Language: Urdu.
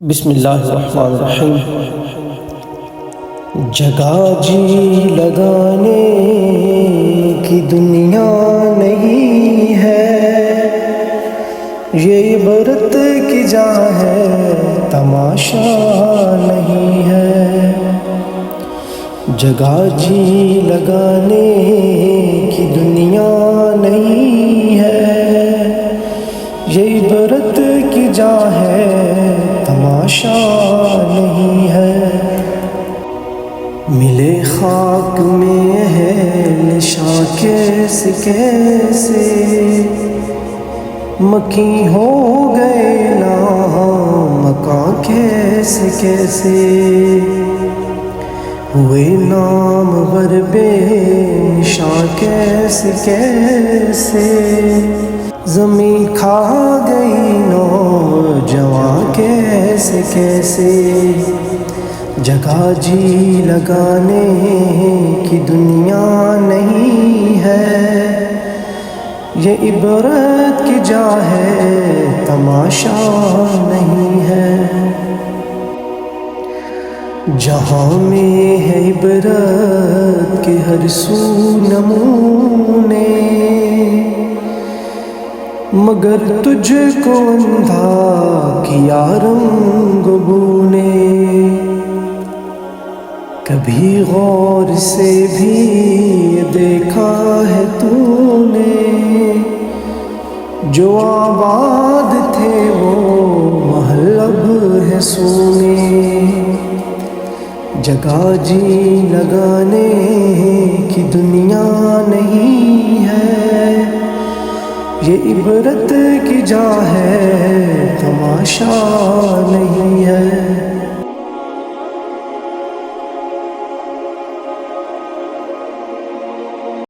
بسم اللہ الرحمن الرحیم۔ جگہ جی لگانے کی دنیا نہیں ہے، یہ عبرت کی جا ہے تماشا نہیں ہے۔ جگہ جی لگانے کی دنیا نہیں ہے، یہ عبرت کی جا ہے تماشا نہیں ہے۔ ملے خاک میں ہے نشاں کیسے کیسے، مکی ہو گئے مکاں کیسے کیسے، ہوئے نامور بے نشاں کیسے کیسے، زمین کھا گئی نوجوان کیسے کیسے۔ جگہ جی لگانے کی دنیا نہیں ہے، یہ عبرت کی جا ہے تماشا نہیں ہے۔ جہاں میں ہے عبرت کے ہر سو نمونے، مگر تجھ کو اندھا کیا رنگ بو نے۔ کبھی غور سے بھی دیکھا ہے تو نے، جو آباد تھے وہ محل اب ہے سونے۔ جگہ جی لگانے کی دنیا نہیں ہے، یہ عبرت کی جا ہے تماشا نہیں